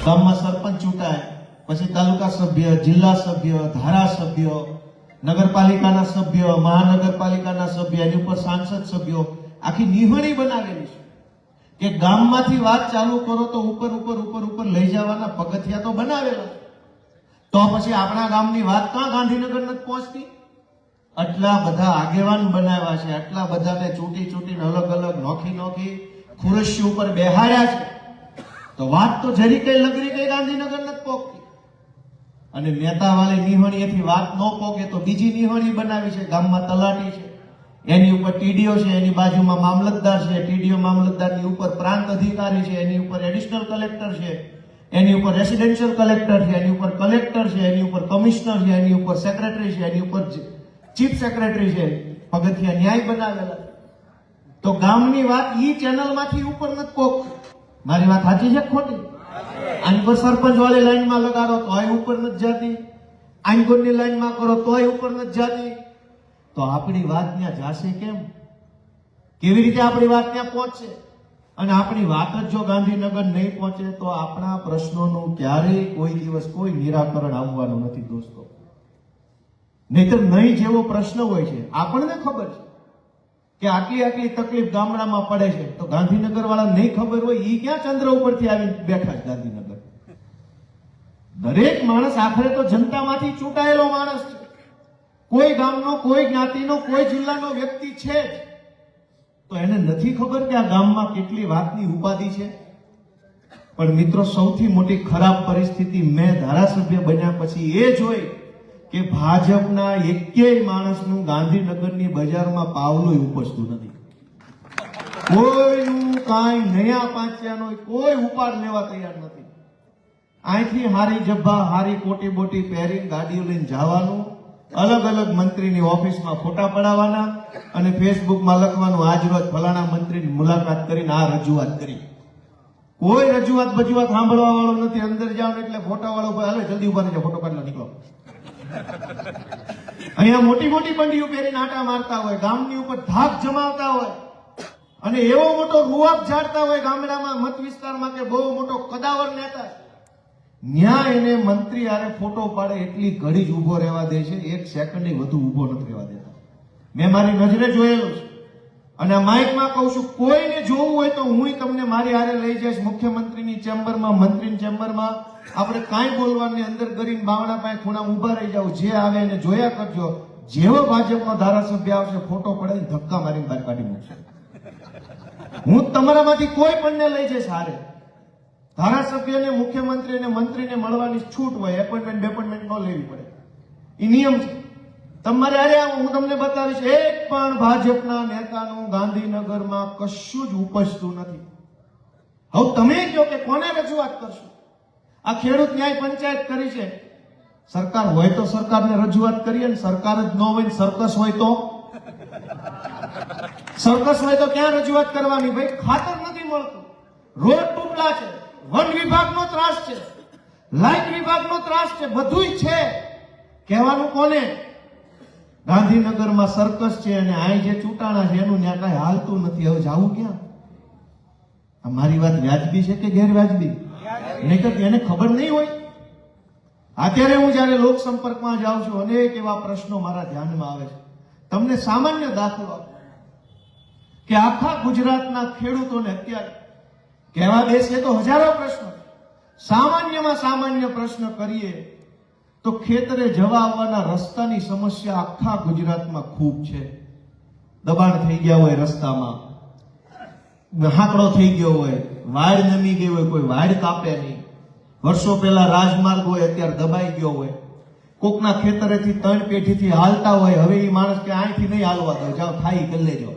ગામમાં સરપંચ ચૂંટાય, પછી તાલુકા સભ્ય, જિલ્લા સભ્ય, ધારાસભ્ય, નગરપાલિકાના સભ્ય, મહાનગરપાલિકાના સભ્ય, એની ઉપર સાંસદ સભ્યો, આખી નિહણી બનાવેલી છે કે ગામમાંથી વાત ચાલુ કરો તો ઉપર ઉપર ઉપર ઉપર લઈ જવાના પગથિયા તો બનાવેલા. તો પછી આપણા ગામની વાત ક્યાં ગાંધીનગર નથી પહોંચતી? આટલા બધા આગેવાન બનાવ્યા છે, આટલા બધાને ચૂંટી ચૂંટીને અલગ અલગ નોખી નોખી ખુરશી ઉપર બેહાડ્યા છે, તો વાત તો જરી કઈ લગરી કઈ ગાંધીનગર નથી પહોંચતી. અને નેતા વાળી નિહણીએથી વાત ન પહોંચે તો બીજી નિહણી બનાવી છે. ગામમાં તલાટી છે, એની ઉપર ટીડીઓ છે, એની બાજુમાં મામલતદાર છે, ટીડીઓ મામલતદારની ઉપર પ્રાંત અધિકારી છે, એની ઉપર એડિશનલ કલેક્ટર છે, એની ઉપર રેસિડેન્શિયલ કલેક્ટર છે, એની ઉપર કલેક્ટર છે, એની ઉપર કમિશનર છે, એની ઉપર સેક્રેટરી છે, એની ઉપર ચીફ સેક્રેટરી છે. પગથિયા ન્યાય બનાવેલા. તો ગામની વાત ઈ ચેનલમાંથી ઉપર નથી પહોંચતી. મારી વાત સાચી છે ખોટી? આની પર સરપંચ વાળી લાઈનમાં લગાડો તોય ઉપર નથી જતી, આંગોરની લાઈનમાં કરો તોય ઉપર નથી જતી. તો આપણી વાત ત્યાં જાશે કેમ? કેવી રીતે આપણી વાત ત્યાં પહોંચશે? અને આપણી વાત જ જો ગાંધીનગર નહીં પહોંચે તો આપણા પ્રશ્નોનું ક્યારેય કોઈ દિવસ કોઈ નિરાકરણ આવવાનું નથી દોસ્તો. નહીતર નહીં જેવો પ્રશ્ન હોય છે, આપણને ખબર છે કે આટલી આટલી તકલીફ ગામડામાં પડે છે, તો ગાંધીનગર વાળા નહીં ખબર હોય ઈ ક્યાં ચંદ્ર ઉપરથી આવીને બેઠા છે ગાંધીનગર? દરેક માણસ આખરે તો જનતામાંથી ચૂંટાયેલો માણસ છે. કોઈ ગામનો, કોઈ જ્ઞાતિનો, કોઈ જિલ્લાનો વ્યક્તિ છે જ. તો એને નથી ખબર કે આ ગામમાં કેટલી વાતની ઉપાધિ છે? પણ મિત્રો, સૌથી મોટી ખરાબ પરિસ્થિતિ મેં ધારાસભ્ય બન્યા પછી એ જોઈ કે ભાજપના એકેય માણસનું ગાંધીનગરની બજારમાં પાવલું ઉપજતું નથી. કોઈનું કાંઈ નયા પાંચ્યાનો કોઈ ઉપાડ લેવા તૈયાર નથી. અહીંથી હારી જબ્બા, હારી કોટી બોટી પહેરીને ગાડીઓ લઈને જવાનું, અલગ અલગ મંત્રીની ઓફિસમાં ફોટા પડાવવાના અને ફેસબુકમાં લખવાનું આજ રોજ ફલાણા મંત્રીની મુલાકાત કરીને આ રજૂઆત કરી. કોઈ રજૂઆત બજૂઆત સાંભળવા વાળો નથી. અંદર જાવ એટલે ફોટા વાળો હાલે જલ્દી ઉભા થઈ જાવ, ફોટો કાઢવા નીકળો. અહીંયા મોટી મોટી બંડીઓ પહેરીને આટા મારતા હોય, ગામની ઉપર ધાક જમાવતા હોય અને એવો મોટો રૂઆબ ઝાડતા હોય ગામડામાં, મત વિસ્તારમાં કે બહુ મોટો કદાવર નેતા, ન્યા એને મંત્રી આરે ફોટો પાડે એટલી ઘડી જ ઉભો રહેવા દે છે, એક સેકન્ડ વધુ ઉભો નથી રહેવા દેતા. મેં મારી નજરે જોયેલું છે. અને આ માઇકમાં કહું છું, કોઈને જોવું હોય તો હું તમને મારી હારે લઈ જઈશ મુખ્યમંત્રીની ચેમ્બરમાં, મંત્રીની ચેમ્બરમાં. આપણે કાંઈ બોલવાની અંદર કરીને બાવણા પાસે ખૂણામાં ઉભા રહી જાવ, જે આવે એને જોયા કરજો. જેવો ભાજપનો ધારાસભ્ય આવશે ફોટો પડે ધક્કા મારીને બહાર કાઢી મૂકશે. હું તમારામાંથી કોઈ પણને લઈ જઈશ હારે. ધારાસભ્યને, મુખ્યમંત્રીને, મંત્રીને મળવાની છૂટ હોય, એપોઇન્ટમેન્ટ બેપોઇન્ટમેન્ટ ન લેવી પડે, એ નિયમ છે. તમારે અરે હું તમને બતાવીશ, એક પણ ભાજપના નેતાનું ગાંધીનગરમાં કશું જ ઉપજતું નથી. હવે તમે કહો કે કોને રજૂઆત કરશો? આ ખેડૂત ન્યાય પંચાયત કરી છે. સરકાર હોય તો સરકારને રજૂઆત કરીએ, ને સરકાર જ ન હોય, સર્કસ હોય તો? સર્કસ હોય તો ક્યાં રજૂઆત કરવાની? ભાઈ, ખાતર નથી મળતું, રોડ તૂટલા છે, વન વિભાગનો ત્રાસ છે, લાઇટ વિભાગનો ત્રાસ છે, બધુંય છે. કહેવાનું કોને? ગાંધીનગરમાં સર્કસ છે અને અહીં જે ચૂંટાણા છે એનું ત્યાં કઈ હાલતું નથી. હવે જાવું ક્યાં? મારી વાત વ્યાજબી છે કે ગેરવ્યાજબી? નહીતર એને ખબર નહીં હોય. અત્યારે હું જયારે લોક સંપર્કમાં જાઉં છું, અનેક એવા પ્રશ્નો મારા ધ્યાનમાં આવે છે. તમને સામાન્ય દાખલો આપો કે આખા ગુજરાતના ખેડૂતોને અત્યારે કહેવા બેસીએ તો હજારો પ્રશ્નો, સામાન્યમાં સામાન્ય પ્રશ્ન કરીએ તો ખેતરે જવા આવવાના રસ્તાની સમસ્યા આખા ગુજરાતમાં ખૂબ છે. દબાણ થઈ ગયા હોય, રસ્તામાં હાકડો થઈ ગયો હોય, વાડ નમી ગઈ હોય, કોઈ વાડ કાપે નહીં. વર્ષો પહેલા રાજમાર્ગ હોય, અત્યારે દબાઈ ગયો હોય. કોકના ખેતરેથી 3 પેઢીથી હાલતા હોય, હવે એ માણસ કે અહીંથી નહીં હાલવા દો, જાઓ ખાઈ કરી લેજો.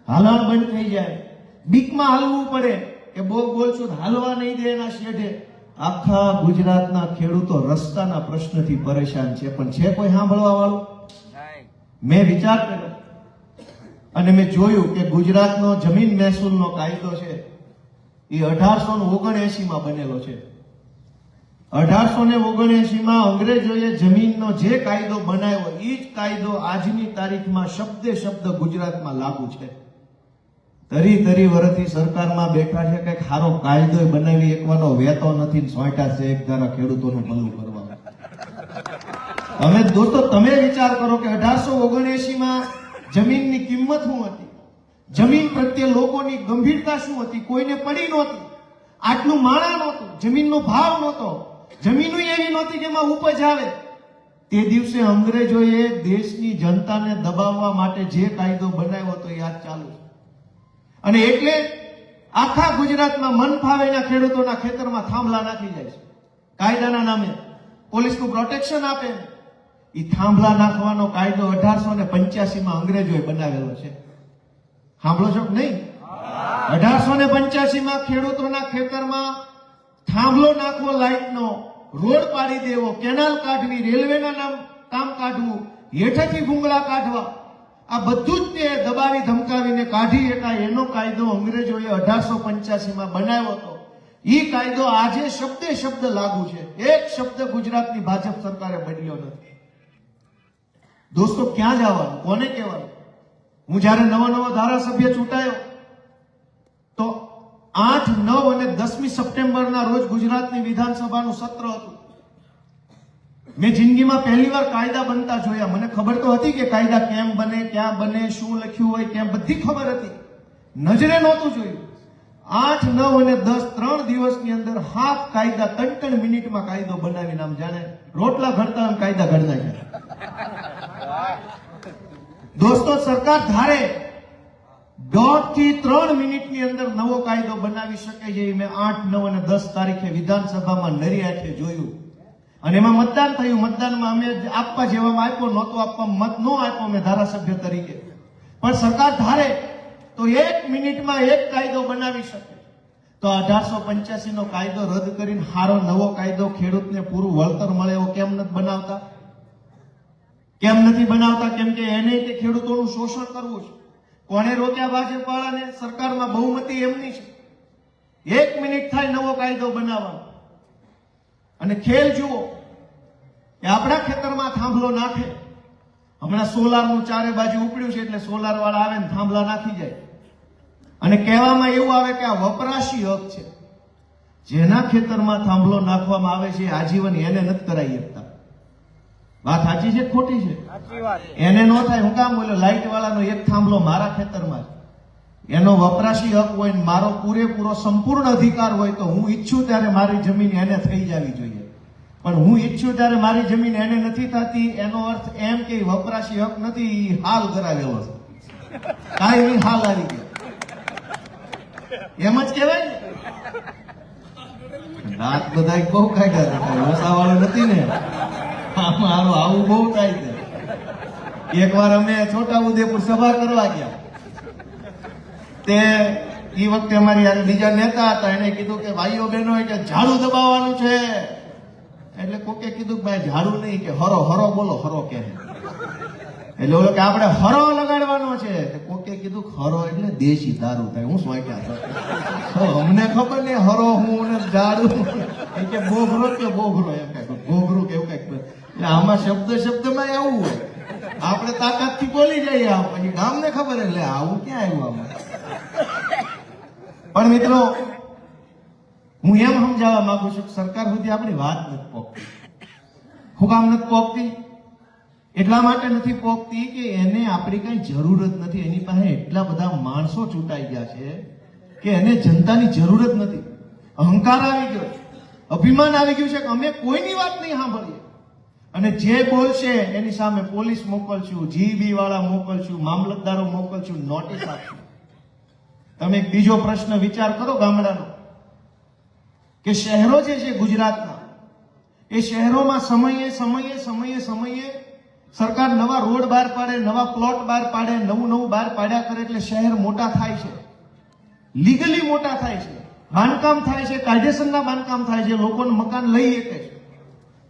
હાલણ બંધ થઈ જાય, બીકમાં હાલવું પડે કે બહુ બોલશું હાલવા નહીં દે એના શેઢે. આખા ગુજરાતના ખેડૂતો રસ્તાના પ્રશ્નથી પરેશાન છે, પણ છે કોઈ સાંભળવા વાળું? મેં વિચાર કર્યો અને મેં જોયું કે ગુજરાતનો જમીન મહેસૂલનો કાયદો છે એ 1879 બનેલો છે. 1879 અંગ્રેજોએ જમીનનો જે કાયદો બનાવ્યો એ જ કાયદો આજની તારીખમાં શબ્દે શબ્દ ગુજરાતમાં લાગુ છે. તરી વર્ષથી સરકારમાં બેઠા છે, કઈક સારો કાયદો બનાવી એકવાનો વેતો નથી ને સોંટ્યા છે એક ધારા ખેડૂતોનું ભલું કરવા. તમે દોસ્તો તમે વિચાર કરો કે 1879 માં જમીનની કિંમત શું હતી, જમીન પ્રત્યે લોકોની ગંભીરતા શું હતી, કોઈને પડી નહોતી, આટલું માણા નહોતું, જમીનનો ભાવ નહોતો, જમીન એવી નહોતી કે એમાં ઉપજ આવે. તે દિવસે અંગ્રેજોએ દેશની જનતાને દબાવવા માટે જે કાયદો બનાવ્યો હતો એ આજ ચાલુ છે. અને એટલે આખા ગુજરાતમાં મન ફાવેના ખેડૂતોના ખેતરમાં થાંભલા નાખી જાય છે કાયદાના નામે, પોલીસનું પ્રોટેક્શન આપે. એ થાંભલા નાખવાનો કાયદો 1885 માં અંગ્રેજોએ બનાવેલો છે. સાંભળો છો નહીં? 1885 માં ખેડૂતોના ખેતરમાં થાંભલો નાખવો, લાઈટનો રોડ પાડી દેવો, કેનાલ કાઢવી, રેલવેના નામ કામ કાઢવું, હેઠેથી ભૂંગળા કાઢવા, આ બધું જ તે દબાવી ધમકાવીને કાઢી શકાય એનો કાયદો અંગ્રેજોએ 1885 માં બનાવ્યો હતો. એ કાયદો આજે શબ્દે શબ્દ લાગુ છે. એક શબ્દ ગુજરાતની ભાજપ સરકારે બદલ્યો નથી. દોસ્તો ક્યાં જવાનું, કોને કહેવાનું? હું જયારે નવો ધારાસભ્ય ચૂંટાયો તો 8, 9 અને 10મી સપ્ટેમ્બરના રોજ ગુજરાતની વિધાનસભાનું સત્ર હતું. મેં જિંદગીમાં પહેલી વાર કાયદા બનતા જોયા. મને ખબર તો હતી કે કાયદા કેમ બને, ક્યાં બને, શું લખ્યું હોય, કેમ, બધી ખબર હતી. નજરે નહોતું જોયું. 8, 9 અને 10 3 દિવસની અંદર 7 કાયદા 3 મિનિટમાં કાયદો બનાવીને આમ જાણે રોટલા ઘડતા આમ કાયદા ઘડી નાખ્યા. દોસ્તો સરકાર ધારે 1.5 થી 3 મિનિટની અંદર નવો કાયદો બનાવી શકે છે. મેં 8, 9 અને 10 તારીખે વિધાનસભામાં નરી આંખે જોયું. અને એમાં મતદાન થયું. મતદાનમાં અમે આપવા જેવામાં આપ્યો, નહોતો આપવા, મત ન આપ્યો મેં ધારાસભ્ય તરીકે. પણ સરકાર ધારે તો 1 મિનિટમાં એક કાયદો બનાવી શકે. તો 1885 નો કાયદો રદ કરીને સારો નવો કાયદો ખેડૂતને પૂરું વળતર મળે એવો કેમ નથી બનાવતા? કેમ નથી બનાવતા? કેમ કે એને તે ખેડૂતોનું શોષણ કરવું છે. કોને રોક્યા ભાજપવાળાને? સરકારમાં બહુમતી એમની છે. 1 મિનિટ થાય નવો કાયદો બનાવવાનો. અને ખેલ જુઓ કે આપણા ખેતરમાં થાંભલો નાખે. હમણાં સોલારનું ચારે બાજુ ઉપડ્યું છે એટલે સોલાર વાળા આવે ને થાંભલા નાખી જાય. અને કહેવામાં એવું આવે કે આ વપરાશી હક છે. જેના ખેતરમાં થાંભલો નાખવામાં આવે છે આજીવન એને નથી કરાવી શકતા. વાત સાચી છે ખોટી છે? એને ન થાય. હું કામ બોલ્યો? લાઈટ વાળાનો એક થાંભલો મારા ખેતરમાં છે, એનો વપરાશી હક હોય, મારો પૂરેપૂરો સંપૂર્ણ અધિકાર હોય તો હું ઈચ્છું ત્યારે મારી જમીન એને થઈ જવી જોઈએ. પણ હું ઈચ્છું ત્યારે મારી જમીન એને નથી થતી, એનો અર્થ એમ કે વપરાશી હક નથી, હાલ કરાવેલો છે. કાયમી હાલ આવી ગયો એમ જ કહેવાય ને. રાત બધા બહુ કાઢ્યા, ઓસાવાળો નથી ને. મારું આવું બહુ થાય છે. એકવાર અમે છોટાઉદેપુર સભા કરવા ગયા, તે એ વખતે અમારી યાર બીજા નેતા હતા, એને કીધું કે ભાઈઓ બહેનો કે ઝાડુ દબાવવાનું છે. એટલે કોકે કીધું કે ભાઈ ઝાડુ નહીં, કે હરો હરો બોલો, હરો કે. એટલે ઓલો કે આપણે હરો લગાડવાનો છે. કોકે કીધું હરો એટલે દેશી દારૂ થાય. હું સોંટ્યા અમને ખબર નહીં હરો હું ને ઝાડુ કે બોઘરો કે બોઘરો એમ કઈ બોઘરું કે એવું કઈક. એટલે આમાં શબ્દમાં એવું હોય, આપણે તાકાતથી બોલી જઈએ, પછી ગામને ખબર એટલે આવું ક્યાં આવ્યું આમાં. પણ મિત્રો હું એમ સમજાવવા માંગુ છું કે સરકાર સુધી આપણી વાત નથી પહોંચતી. શું કામ નથી પહોંચતી? એટલા માટે નથી પહોંચતી કે એને આપણી કઈ જરૂર જ નથી. એની પાસે એટલા બધા માણસો ચૂંટાઈ ગયા છે કે એને જનતાની જરૂર જ નથી. અહંકાર આવી ગયો છે, અભિમાન આવી ગયું છે કે અમે કોઈની વાત નહીં સાંભળીએ. અને જે બોલશે એની સામે પોલીસ મોકલશું, જીબી વાળા મોકલશું, મામલતદારો મોકલશું, નોટિસ આપશું. તમે એક બીજો પ્રશ્ન વિચાર કરો ગામડાનો, કે શહેરો જે છે ગુજરાતના, એ શહેરોમાં સમયે સરકાર નવા રોડ બહાર પાડે, નવા પ્લોટ બહાર પાડે, નવું બહાર પાડ્યા કરે એટલે શહેર મોટા થાય છે, લીગલી મોટા થાય છે, બાંધકામ થાય છે, કાયદેસરના બાંધકામ થાય છે, લોકોને મકાન લઈ શકે છે.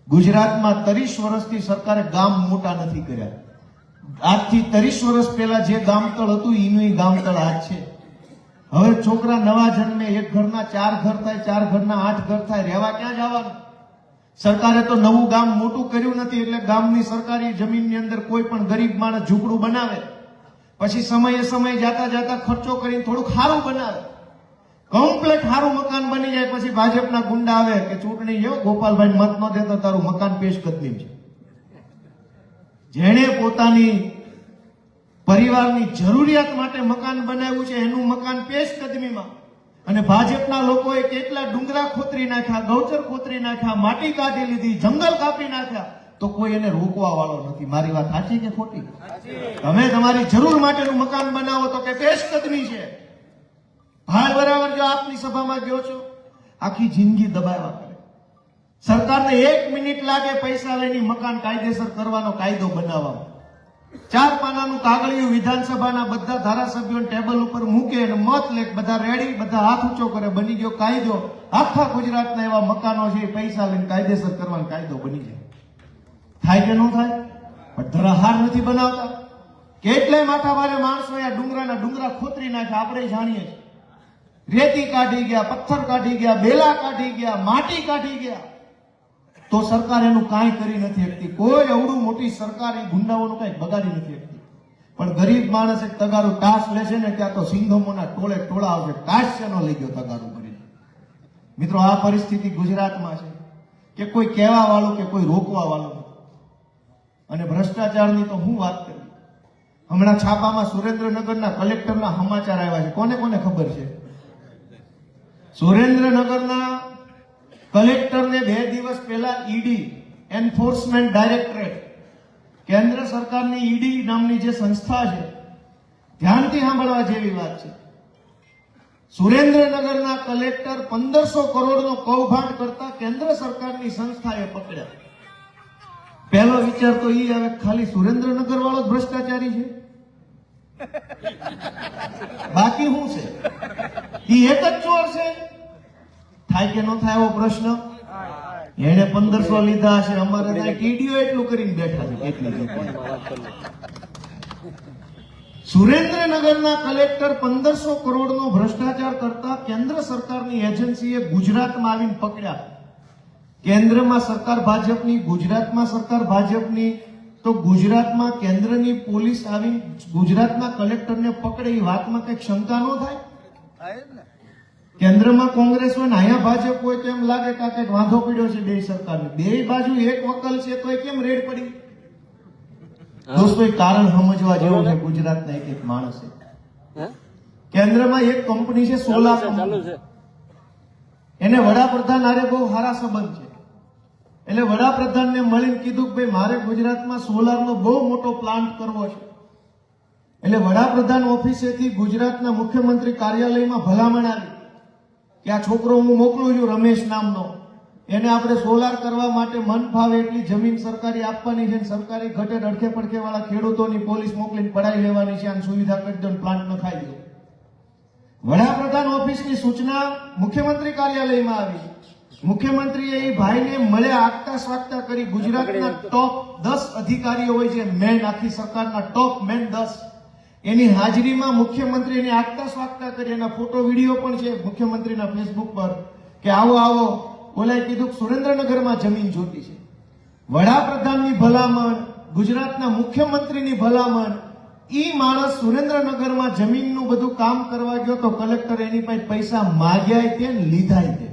ગુજરાતમાં 30 વર્ષથી સરકારે ગામ મોટા નથી કર્યા. આજથી 30 વર્ષ પહેલા જે ગામતળ હતું એનું ગામતળ આજ છે. હવે છોકરા નવા જન્મે, એક ઘરના 4 ઘર થાય, 4 ઘરના 8 ઘર થાય, રહેવા ક્યાં જવાનું? સરકારે તો નવું ગામ મોટું કર્યું નથી. એટલે ગામની સરકારી જમીનની અંદર કોઈ પણ ગરીબ માણસ ઝૂંપડું બનાવે પછી સમયે જાતા જાતા ખર્ચો કરીને થોડું સારું બનાવે, કમ્પ્લીટ સારું મકાન બની જાય, પછી ભાજપના ગુંડા આવે કે ચૂંટણી જો ગોપાલભાઈ મત ન દેતો તારું મકાન પેશકદમી છે. જેણે પોતાની પરિવારની જરૂરિયાત માટે મકાન બનાવ્યું છે એનું મકાન પેશકદમીમાં, અને ભાજપના લોકોએ કેટલા ડુંગરા ખોતરી નાખ્યા, ગૌચર ખોતરી નાખ્યા, માટી કાઢી લીધી, જંગલ કાપી નાખ્યા, તો કોઈ એને રોકવા વાળો નથી. મારી વાત સાચી કે ખોટી? તમે તમારી જરૂર માટેનું મકાન બનાવો તો કે પેશકદમી છે. ભાઈ બરાબર જો આપની સભામાં ગયો છો, આખી જિંદગી દબાવ્યા કરે. સરકારને 1 મિનિટ લાગે પૈસા લઈને મકાન કાયદેસર કરવાનો કાયદો બનાવવાનો. 4 પાનાનું કાગળિયું વિધાનસભાના બધા ધારાસભ્યો ટેબલ ઉપર મૂકે અને મત લે, બધા રેડી, બધા હાથ ઊંચો કરે, બની ગયો કાયદો. આખા ગુજરાતના એવા મકાનો છે પૈસા લઈને કાયદેસર કરવાનો કાયદો બની જાય. થાય કે ન થાય? પણ ધરાહાર નથી બનાવતા. કેટલાય માથાભારે માણસો આ ડુંગરા ખોતરી નાખ્યા, આપણે જાણીએ છીએ. રેતી કાઢી ગયા, પથ્થર કાઢી ગયા, બેલા કાઢી ગયા, માટી કાઢી ગયા, તો સરકાર એનું કાંઈ કરી નથી શકતી. કોઈ અવડું મોટી સરકાર એ ગુંડાઓનું કઈ બગાડી નથી શકતી. પણ ગરીબ માણસ એક તગારું ટાસ લે છે ને, ત્યાં તો સિંઘમોના ટોળે ટોળા આવશે. ટાસ શેનો લઈ ગયો તગારું કરીને? મિત્રો, આ પરિસ્થિતિ ગુજરાતમાં છે કે કોઈ કહેવા વાળું કે કોઈ રોકવા વાળું નથી. અને ભ્રષ્ટાચારની તો હું વાત કરી. હમણાં છાપામાં સુરેન્દ્રનગરના કલેક્ટરના સમાચાર આવ્યા છે. કોને કોને ખબર છે? સુરેન્દ્રનગરના કલેક્ટરને 2 દિવસ પહેલા ઈડી, એન્ફોર્સમેન્ટ ડાયરેક્ટરેટ, કેન્દ્ર સરકારની ઈડી નામની જે સંસ્થા છે, ધ્યાનથી સાંભળવા જેવી વાત છે. સુરેન્દ્રનગરના કલેક્ટર 1500 કરોડનો કૌભાંડ કરતા કેન્દ્ર સરકારની સંસ્થાએ પકડ્યા. પહેલો વિચાર તો એ આવે, ખાલી સુરેન્દ્રનગર વાળો જ ભ્રષ્ટાચારી છે, બાકી શું છે? એ એક જ ચોર છે? થાય કે ન થાય એવો પ્રશ્ન. એને 1500 લીધા છે, અમારે ટીડીઓ એટલું કરીને બેઠા છે. સુરેન્દ્રનગરના કલેક્ટર 1500 કરોડનો ભ્રષ્ટાચાર કરતા કેન્દ્ર સરકારની એજન્સીએ ગુજરાતમાં આવીને પકડ્યા. કેન્દ્રમાં સરકાર ભાજપની, ગુજરાતમાં સરકાર ભાજપની, તો ગુજરાતમાં કેન્દ્રની પોલીસ આવીને ગુજરાતના કલેક્ટરને પકડે, એ વાતમાં કઈક શંકા ન થાય? કેન્દ્રમાં કોંગ્રેસ હોય ને અહીંયા ભાજપ હોય તો એમ લાગે કે કંઈક વાંધો પડ્યો છે બે સરકારને. બે બાજુ એક વકલ છે તો કેમ રેડ પડી? દોસ્તો, એ કારણ સમજવા જેવું છે. ગુજરાતના એક માણસે, કેન્દ્રમાં એક કંપની છે સોલાર, એને વડાપ્રધાન હારે બહુ સારા સંબંધ છે. એટલે વડાપ્રધાનને મળીને કીધું કે ભાઈ મારે ગુજરાતમાં સોલારનો બહુ મોટો પ્લાન્ટ કરવો છે. એટલે વડાપ્રધાન ઓફિસેથી ગુજરાતના મુખ્યમંત્રી કાર્યાલયમાં ભલામણ આવી કે આ છોકરો હું મોકલું છું રમેશ નામનો, એને આપણે સોલાર કરવા માટે મન ફાવે એટલી જમીન સરકારી આપવાની છે, સરકારી ઘટે અડખે પડખે વાળા ખેડૂતોની પોલીસ મોકલીને પડાઈ લેવાની છે, આની સુવિધા કરી દો, પ્લાન્ટ ન ખાઈ દો. વડાપ્રધાન ઓફિસની સૂચના મુખ્યમંત્રી કાર્યાલયમાં આવી. મુખ્યમંત્રીએ એ ભાઈને મળ્યા, આગતા સ્વાગતા કરી. ગુજરાતના ટોપ 10 અધિકારીઓ હોય છે, મેન, આખી સરકારના ટોપ મેન 10, એની હાજરીમાં મુખ્યમંત્રીને આગતા સ્વાગતા કરી. એના ફોટો વિડીયો પણ છે મુખ્યમંત્રીના ફેસબુક પર કે આવો આવો. ઓલાએ કીધું સુરેન્દ્રનગરમાં જમીન જોતી છે. વડાપ્રધાનની ભલામણ, ગુજરાતના મુખ્યમંત્રીની ભલામણ, ઈ માણસ સુરેન્દ્રનગરમાં જમીનનું બધું કામ કરવા ગયો તો કલેક્ટર એની પાસે પૈસા માગ્યા તે લીધાય તે.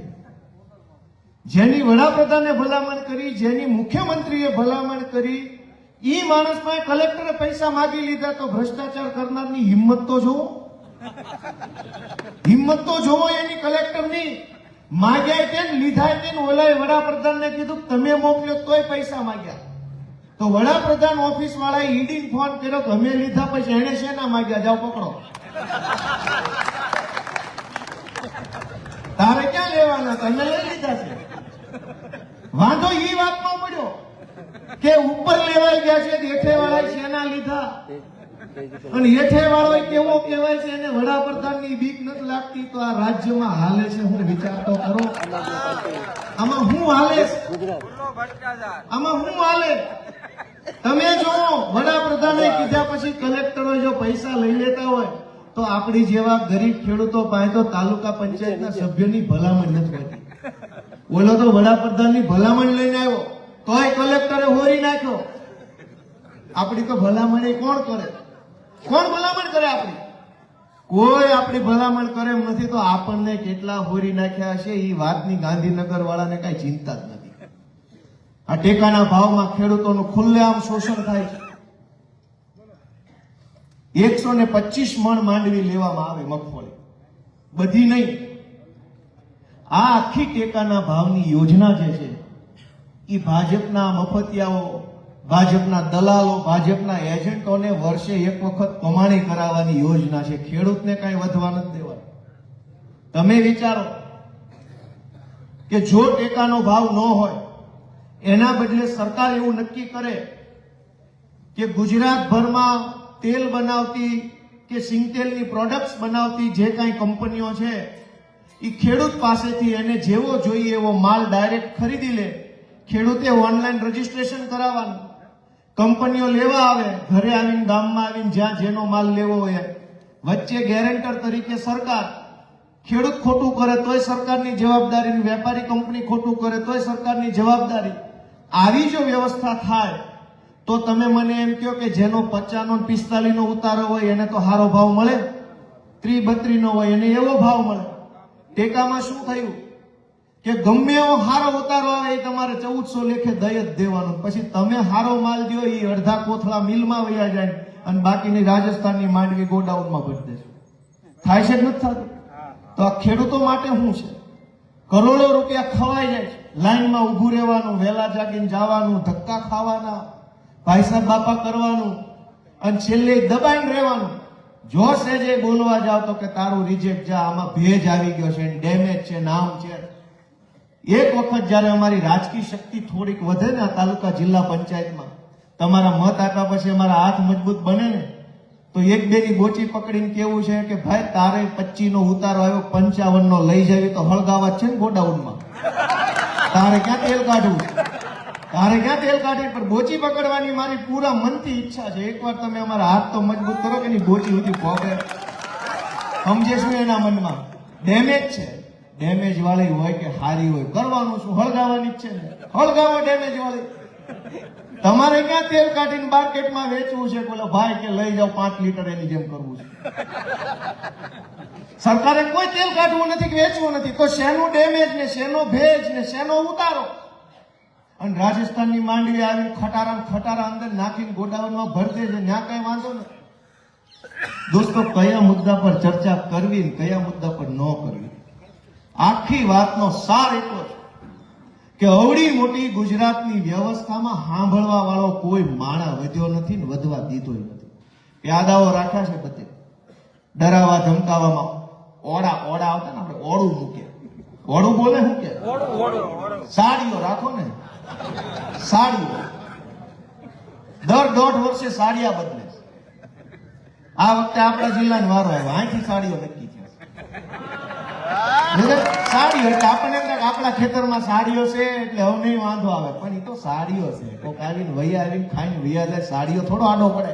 જેની વડાપ્રધાને ભલામણ કરી, જેની મુખ્યમંત્રીએ ભલામણ કરી, ઈ માણસ પાસે કલેક્ટરે પૈસા માગી લીધા. તો ભ્રષ્ટાચાર કરનારની હિંમત તો જોવો, હિંમત તો જોવો એની કલેક્ટરની. માગ્યા તે લીધાય તે. ઓલાએ વડાપ્રધાનને કીધું તમે મોકલ્યો તોય પૈસા માગ્યા. તો વડાપ્રધાન ઓફિસ વાળાએ ઈડીને ફોન કર્યો કે અમે લીધા, પછી એને શેના માગ્યા, જાઓ પકડો. તારે ક્યાં લેવાના, તમે લઈ લીધા છે. વાંધો ઈ વાતમાં પડ્યો કે ઉપર લેવાઈ ગયા છે, હેઠે વાળા શેના લીધા. અને હેઠે વાળો કેવો કહેવાય છે, એને વડાપ્રધાનની બીક નથી લાગતી. તો આ રાજ્યમાં હાલે છે હું વિચાર તો કરો. આમાં હું હાલે, આમાં હું હાલે તમે જો. વડાપ્રધાને કીધા પછી કલેક્ટરો જો પૈસા લઈ લેતા હોય તો આપણી જેવા ગરીબ ખેડૂતો પાસે તો તાલુકા પંચાયતના સભ્યોની ભલામણ નથી હોતી. બોલો તો વડાપ્રધાનની ભલામણ લઈને આવ્યો તોય કલેક્ટરે હોરી નાખ્યો. આપણી તો ભલામણ કોણ કરે? કોણ ભલામણ કરે આપણી? કોઈ આપણી ભલામણ કરે એમ નથી. તો આપણને કેટલા હોરી નાખ્યા છે એ વાતની ગાંધીનગર વાળાને કઈ ચિંતા જ નથી. આ ટેકાના ભાવમાં ખેડૂતોનું ખુલ્લેઆમ શોષણ થાય છે. 125 મણ માંડવી લેવામાં આવે મગફળી, બધી નહીં. આ આખી ટેકાના ભાવની યોજના જે છે એ ભાજપના મફતિયાઓ, ભાજપના દલાલો, ભાજપના એજન્ટોને વર્ષે એક વખત કમાણી કરાવવાની યોજના છે. ખેડૂતને કઈ વધવા નથી દેવાનું. તમે વિચારો કે જો ટેકાનો ભાવ ન હોય, એના બદલે સરકાર એવું નક્કી કરે કે ગુજરાતભરમાં તેલ બનાવતી કે સિંગતેલની પ્રોડક્ટ્સ બનાવતી જે કાંઈ કંપનીઓ છે એ ખેડૂત પાસેથી એને જેવો જોઈએ એવો માલ ડાયરેક્ટ ખરીદી લે. ખેડૂતે ઓનલાઈન રજીસ્ટ્રેશન કરાવવાનું, કંપનીઓ લેવા આવે, ઘરે આવીને ગામમાં આવીને જ્યાં જેનો માલ લેવો હોય, વચ્ચે ગેરેન્ટર તરીકે સરકાર. ખેડૂત ખોટું કરે તોય સરકારની જવાબદારી, વેપારી કંપની ખોટું કરે તોય સરકારની જવાબદારી. આવી જો વ્યવસ્થા થાય તો તમે મને એમ કહો કે જેનો 50 નો 45 નો ઉતારો હોય એને તો સારો ભાવ મળે, 30-32 નો હોય એને એવો ભાવ મળે. ટેકામાં શું થયું કે ગમે એવો સારો ઉતારો આવે એ તમારે 1400 લેખે દઈ જ દેવાનો. પછી તમે સારો માલ દો એ અડધા કોથળા મિલમાં વયા જાય અને બાકીની રાજસ્થાનની માંડવી ગોડાઉનમાં ભરી દેશે. થાય છે કે નથી થતું? તો આ ખેડૂતો માટે શું છે? કરોડો રૂપિયા ખવાઈ જાય છે. લાઈનમાં ઉભું રહેવાનું, વહેલા જાગીને જવાનું, ધક્કા ખાવાના, ભાઈ સાહેબ બાપા કરવાનું અને છેલ્લે દબાઈને રહેવાનું. જો સેજે બોલવા જાવ તો કે તારું રિજેક્ટ, જા, આમાં ભેજ આવી ગયો છે, ડેમેજ છે, નામ છે. એક વખત જયારે અમારી રાજકીય શક્તિ થોડીક વધે ને તાલુકા જિલ્લા પંચાયતમાં, તમારા મત આપ્યા પછી અમારા હાથ મજબૂત બને ને, તો એક બે ની બોચી પકડીને કેવું છે કે ભાઈ તારે 25 નો ઉતારો આવ્યો, 55 નો લઈ જાવી તો હળગાવા છે ને ગોડાઉનમાં. તારે ક્યાં તેલ કાઢવું? તારે ક્યાં તેલ કાઢી? પણ બોચી પકડવાની મારી પૂરા મનથી ઈચ્છા છે. એકવાર તમે અમારા હાથ તો મજબૂત કરો કે નહીં બોચી સુધી પહોંચે. સમજે શું એના મનમાં? ડેમેજ છે. ડેમેજ વાળી હોય કે હારી હોય, કરવાનું શું? હળગાવાની જ છે ને. હળગાવો ડેમેજ વાળી. તમારે ક્યાં તેલ કાઢીને માર્કેટમાં વેચવું છે? બોલો ભાઈ કે લઈ જાઓ 5 લીટર એની જેમ કરવું છે. સરકારે કોઈ તેલ કાઢવું નથી કે વેચવું નથી. તો શેનું ડેમેજ ને શેનો ભેજ ને શેનો ઉતારો? અને રાજસ્થાનની માંડવી આવીને ખટારા અંદર નાખીને ગોડાઉનમાં ભરતે છે, ત્યાં કઈ વાંધો નથી. દોસ્તો, કયા મુદ્દા પર ચર્ચા કરવી ને કયા મુદ્દા પર ન કરવી, આખી વાતનો સાર એટલો છે કે અવળી મોટી ગુજરાતની વ્યવસ્થામાં સાંભળવા વાળો કોઈ માણા વધ્યો નથી ને વધવા દીધો નથી. યાદાઓ રાખ્યા છે બધે, ડરાવા ધમકાવામાં. ઓડા આવતા ને, આપણે ઓળું મૂકીએ. ઓળું બોલે શું કે? સાડીઓ રાખો ને, સાડીઓ. દર 1.5 વર્ષે સાડિયા બદલે. આ વખતે આપણા જિલ્લાનો વારો આવ્યો, અહીંથી સાડીઓ નક્કી થયા. સાડીઓ એટલે આપણને આપણા ખેતરમાં સાડીઓ છે એટલે હવે નહીં વાંધો આવે, પણ એ તો સાડીઓ છે. કોક આવીને વૈયા આવીને ખાઈને વૈયા જાય, સાડીઓ થોડો આડો પડે.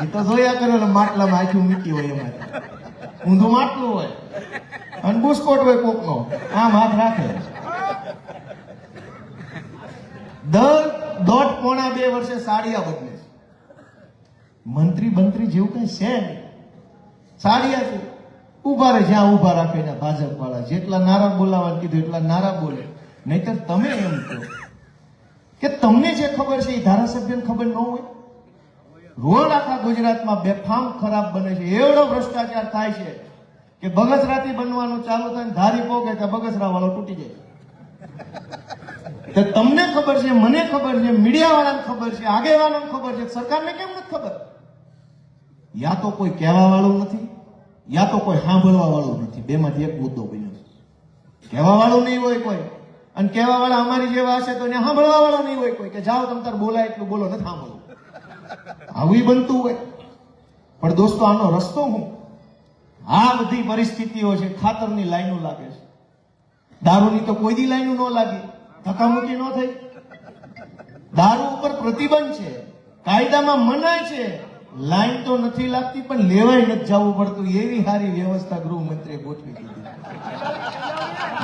એ તો જોયા કરે માટલામાં આખું મીઠી હોય, એમાં ઊંધું માટલું હોય અને બુસ્કોટ હોય કોકનો, આમ હાથ રાખે. દર 1.5-2 વર્ષે સાડિયા બદલે છે. મંત્રી બંત્રી જેવું કઈ છે નહીં, સાડિયા છે. ઉભા રહે જ્યાં ઉભા રાખે ને ભાજપ વાળા. જેટલા નારા બોલાવવાનું કીધું એટલા નારા બોલે. નહીતર તમે એમ કહો કે તમને જે ખબર છે એ ધારાસભ્યને ખબર ન હોય. રોડ આખા ગુજરાતમાં બેફામ ખરાબ બને છે. એવડો ભ્રષ્ટાચાર થાય છે કે બગસરાથી બનવાનું ચાલુ થાય, ધારી પોગે તો બગસરા વાળો તૂટી જાય. તમને ખબર છે, મને ખબર છે, મીડિયા વાળાને ખબર છે, આગેવાનોને ખબર છે, સરકારને કેમ નથી ખબર? યા તો કોઈ કહેવા વાળું નથી, યા તો કોઈ સાંભળવા વાળું નથી. બેમાંથી એક મુદ્દો બન્યો છે. કહેવા વાળું નહીં હોય કોઈ, અને કહેવા વાળા અમારી જેવા હશે તો સાંભળવા વાળો નહીં હોય કોઈ, કે જાઓ તમ તાર બોલાય એટલું બોલો, નથી સાંભળવું. આવું બનતું હોય. પણ દોસ્તો, આનો રસ્તો શું? આ બધી પરિસ્થિતિઓ છે. ખાતરની લાઈનો લાગે છે. દારૂની તો કોઈ દી લાઈનો ન લાગી, ધક્કામુક્કી ન થઈ. દારૂ ઉપર પ્રતિબંધ છે, કાયદામાં મનાય છે, લાઈન તો નથી લાગતી, પણ લેવાય નથી જવું પડતું. એવી સારી વ્યવસ્થા ગૃહમંત્રીએ ગોઠવી દીધી.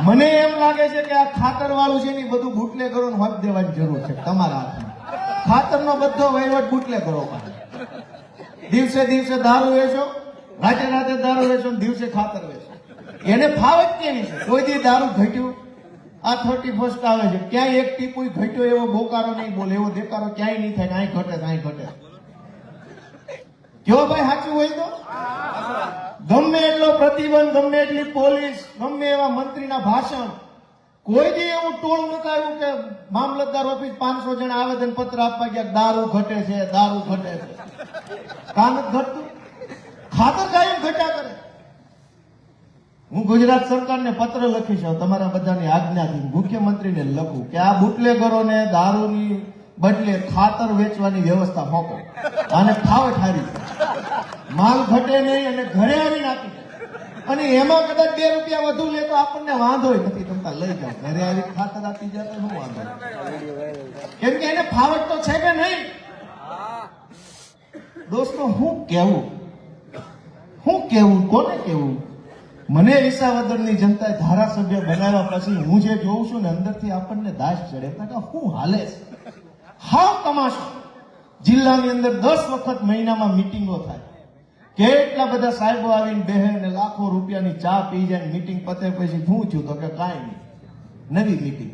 મને એમ લાગે છે કે આ ખાતર વાળું છે ને બધું બુટલેગરોને હક દેવાની જરૂર છે. તમારા હાથમાં ખાતરનો બધો વહીવટ બુટલેગરો પાસે. દિવસે દિવસે દારૂ વેચો, રાતે રાતે દારૂ વેચો, દિવસે ખાતર વેચો. એને ફાવે જ કેવી છે? કોઈ દી દારૂ ઘટ્યું? આ 31st આવે છે, ક્યાંય એક ટીપુય ઘટ્યો એવો બોકારો નહીં બોલે, એવો દેકારો ક્યાંય નહીં થાય. અહીં ઘટે, અહીં ઘટે. કયો ભાઈ સાચું હોય તો? ગમે એટલો પ્રતિબંધ, ગમે એટલી પોલીસ, ગમે એવા મંત્રીના ભાષણ, કોઈ દી એવું ટોળ નતું આવ્યું કે મામલતદાર ઓફિસ 500 જણા આવેદન પત્ર આપવા ગયા દારૂ ઘટે છે, દારૂ ઘટે છે. કામ જ ઘટતું, ખાતર કાયમ ઘટ્યા કરે. હું ગુજરાત સરકારને પત્ર લખીશ, તમારા બધાની આજ્ઞાથી મુખ્યમંત્રીને લખું કે આ બુટલેગરોને દારૂની બદલે ખાતર વેચવાની વ્યવસ્થા મોકો અને ખાવ ઠારી, માલ ઘટે નહીં અને ઘરે આવીને આપી દે. અને એમાં કદાચ 2 રૂપિયા વધુ લે તો આપણને વાંધો નથી, તમતા લઈ જાઓ, ઘરે આવી ખાતર આપી જાય તો શું વાંધો? કેમ કે એને ફાવટ તો છે કે નહીં? દોસ્તો, હું કેવું, કોને કેવું? મને વિસાવદરની જનતાએ ધારાસભ્ય બનાવ્યા પછી હું જે જોઉં છું ને, અંદરથી આપણને દાશ ચડે કે શું હાલે છે. હાવ તમાશો. જિલ્લાની અંદર 10 વખત મહિનામાં મીટિંગો થાય, કેટલા બધા સાહેબો આવીને બેહે ને લાખો રૂપિયાની ચા પી જાય. મીટિંગ પતે પછી શું થયું તો કે કાંઈ નહીં, નવી મીટિંગ,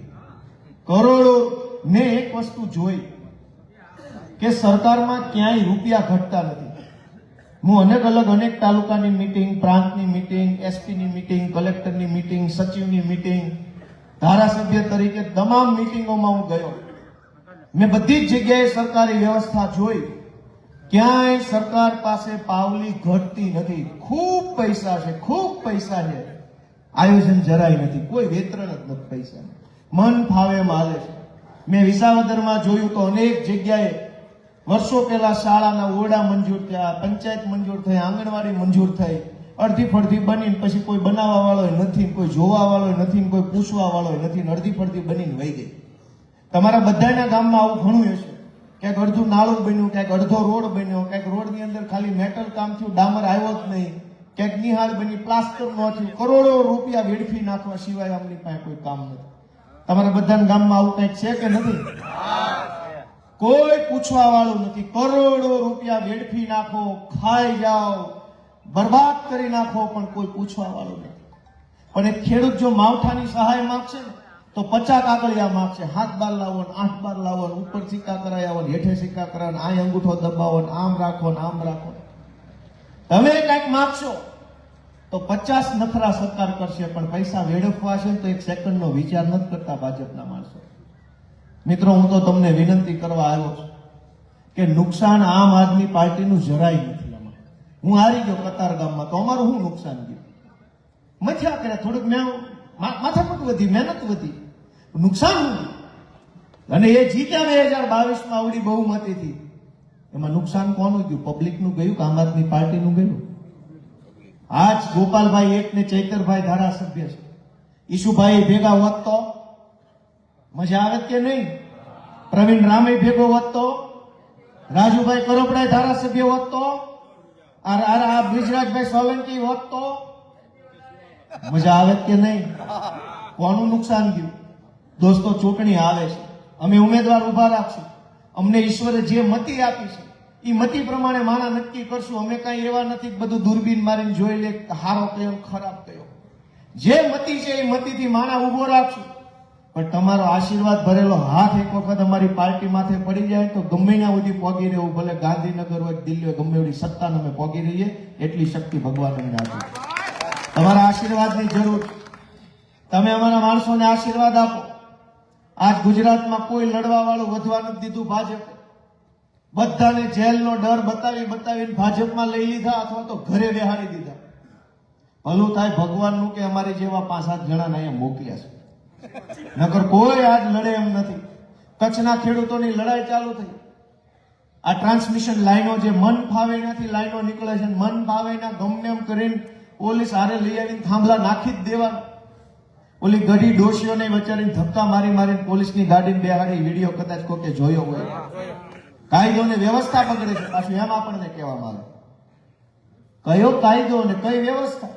કરોડો. મેં એક વસ્તુ જોઈ કે સરકારમાં ક્યાંય રૂપિયા ઘટતા નથી. હું અનેક તાલુકાની મીટિંગ, પ્રાંતની મીટિંગ, એસપીની મીટિંગ, કલેક્ટરની મીટિંગ, સચિવની મીટિંગ, ધારાસભ્ય તરીકે તમામ મીટિંગોમાં હું ગયો. મેં બધી જ જગ્યાએ સરકારી વ્યવસ્થા જોઈ, ક્યાંય સરકાર પાસે પાવલી ઘટતી નથી. ખૂબ પૈસા છે, ખૂબ પૈસા છે, આયોજન જરાય નથી, કોઈ વેતરણ જ નથી પૈસા, મન ફાવે એમ હાલે છે. મેં વિસાવદરમાં જોયું તો અનેક જગ્યાએ વર્ષો પહેલા શાળાના ઓરડા મંજૂર થયા, પંચાયત મંજૂર થઈ, આંગણવાડી મંજૂર થઈ, અડધી ફડધી બનીને પછી કોઈ બનાવવા વાળો નથી, કોઈ જોવા વાળો નથી, કોઈ પૂછવા વાળો નથી, અડધી ફડધી બનીને વહી ગઈ. તમારા બધાના ગામમાં આવું ઘણું હશે, ક્યાંક અડધું નાળું બન્યું, ક્યાંક અડધો રોડ બન્યો, ક્યાંક રોડની અંદર ખાલી મેટલ કામ થયું, ડામર આવ્યો જ નહીં, ક્યાંક નિહાળ બની, પ્લાસ્ટર ન થયું. કરોડો રૂપિયા વેડફી નાખવા સિવાય આમની પાસે કોઈ કામ નથી. તમારા બધાના ગામમાં આવું કંઈક છે કે નથી? કોઈ પૂછવા વાળું નથી. કરોડો રૂપિયા વેડફી નાખો, ખાઈ જાઓ, બરબાદ કરી નાખો, પણ કોઈ પૂછવા વાળું નથી. પણ એક ખેડૂત જો માવઠાની સહાય માંગશે ને તો 50 કાગળિયા માંગશે. 7 બાર લાવો, 8 બાર લાવો, ઉપર સિક્કા કરાવો, હેઠે સિક્કા કરાવો, આ અંગૂઠો દબાવો, આમ રાખો ને આમ રાખો. તમે કંઈક માંગશો તો 50 નખરા સરકાર કરશે, પણ પૈસા વેડફવા છે તો 1 સેકન્ડનો વિચાર નથી કરતા ભાજપના માણસો. મિત્રો, હું તો તમને વિનંતી કરવા આવ્યો છું કે નુકસાન આમ આદમી પાર્ટીનું જરાય નથી. હું હારી ગયો કતાર ગામમાં, તો અમારું શું નુકસાન ગયું? મથ્યા કરે, થોડુંક માથાકૂટ વધી, મહેનત વધી, નુકસાન શું? અને એ જીત્યા 2022માં આવડી બહુમતીથી. એમાં નુકસાન કોનું ગયું? પબ્લિકનું ગયું કે આમ આદમી પાર્ટીનું ગયું? આજ ગોપાલભાઈ એક ને ચૈતરભાઈ ધારાસભ્ય છે. ઈશુભાઈ ભેગા હોત તો મજા આવે કે નહીં? પ્રવીણ રામે ભેગો હોત તો, રાજુભાઈ કરોપડા ધારાસભ્ય હોત તો, આ બ્રિજરાજભાઈ સોલંકી હોત તો મજા આવે કે નહીં? કોનું નુકસાન ગયું? દોસ્તો, ચૂંટણી આવે છે, અમે ઉમેદવાર ઉભા રાખશું, અમને ઈશ્વરે જે મતી આપી છે એ મતી પ્રમાણે માણા નક્કી કરશું. અમે કઈ એવા નથી બધું દૂરબીન મારીને જોઈ લે હારો કયો ખરાબ કયો. જે મતી છે એ મતીથી માણા ઉભો રાખશું. પણ તમારો આશીર્વાદ ભરેલો હાથ એક વખત અમારી પાર્ટી માથે પડી જાય તો ગમે ત્યાં સુધી પોગી રહેવું, ભલે ગાંધીનગર હોય, દિલ્હી હોય, ગમે એવી સત્તાને અમે પોગી રહીએ, એટલી શક્તિ ભગવાન અમને આપે. તમારા આશીર્વાદની જરૂર. તમે અમારા માણસોને આશીર્વાદ આપો. આજ ગુજરાતમાં કોઈ લડવા વાળું વધવા નથી દીધું ભાજપે. બધાને જેલનો ડર બતાવીને ભાજપમાં લઈ લીધા અથવા તો ઘરે બેહાડી દીધા. ભલું થાય ભગવાનનું કે અમારી જેવા 5-7 જણાને અહીંયા મોકલ્યા છે, નકર કોઈ આજ લડે એમ નથી. કચ્છના ખેડૂતોની લડાઈ ચાલુ થઈ. આ ટ્રાન્સમિશન લાઈનો જે મન ફાવે એનાથી લાઈનો નીકળે છે, મન ફાવે એના ગમે એમ કરીને પોલીસ હારે લઈ આવીને થાંભલા નાખી જ દેવાના. ઓલી ગઢી ડોશીઓને બચારીને ધક્કા મારીને પોલીસની ગાડીને બેહાડી વિડીયો કદાચ કોકે જોયો હોય. કાયદો ને વ્યવસ્થા બગડે છે. પાછું એમ આપણને કહેવામાં આવે કયો કાયદો ને કઈ વ્યવસ્થા?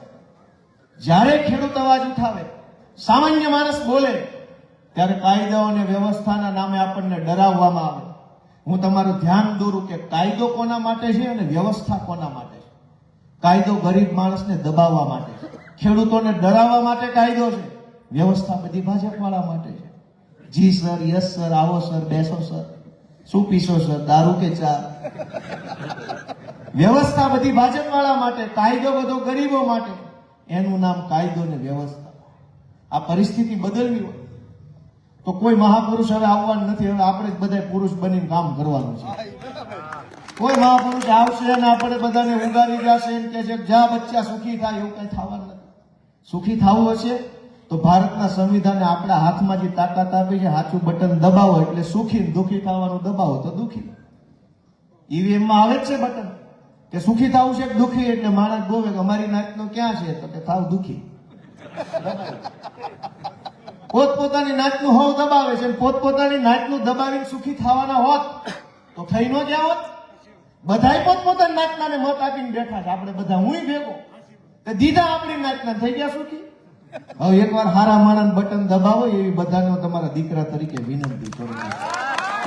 જ્યારે ખેડૂત અવાજ ઉઠાવે, સામાન્ય માણસ બોલે, ત્યારે કાયદાઓ અને વ્યવસ્થાના નામે આપણને ડરાવવામાં આવે. હું તમારું ધ્યાન દોરું કે કાયદો કોના માટે છે અને વ્યવસ્થા કોના માટે છે. કાયદો ગરીબ માણસને દબાવવા માટે છે, ખેડૂતોને ડરાવવા માટે કાયદો છે. વ્યવસ્થા બધી ભાજપવાળા માટે છે. જી સર, યસ સર, આવો સર, બેસો સર, શું પીશો સર, દારૂ કે ચા. વ્યવસ્થા બધી ભાજપવાળા માટે, કાયદો બધો ગરીબો માટે. એનું નામ કાયદો ને વ્યવસ્થા. આ પરિસ્થિતિ બદલવી હોય તો કોઈ મહાપુરુષ હવે આવવાનું નથી. હવે આપણે જ બધા પુરુષ બનીને કામ કરવાનું છે. કોઈ મહાપુરુષ આવશે અને આપણે બધાને ઉગારી જશે એમ કે છે જા બચ્ચા સુખી થાય, એવું કઈ થવાનું નથી. સુખી થવું હશે તો ભારતના સંવિધાને આપણા હાથમાં જે તાકાત આપી છે, સાચું બટન દબાવો એટલે સુખી, દુખી થવાનું દબાવો તો દુખી. ઈવીએમ માં આવે જ છે બટન કે સુખી થવું છે કે દુખી, એટલે માણસ ગોવે કે અમારી નાતનો ક્યાં છે તો કે થાવ દુખી. પોતપોતાની નાતનું હોવ દબાવે છે, પોતપોતાની નાતનું દબાવીને સુખી થવાના હોત તો થઈ ન ગયા હોત. બધાય પોતપોતાની નાતનાને મત આપીને બેઠા છે. આપણે બધા હું ભેગો કે દીધા આપણી નાતના, થઈ ગયા સુખી. હવે એકવાર હારા માણસ બટન દબાવો એવી બધાને તમારા દીકરા તરીકે વિનંતી કરું.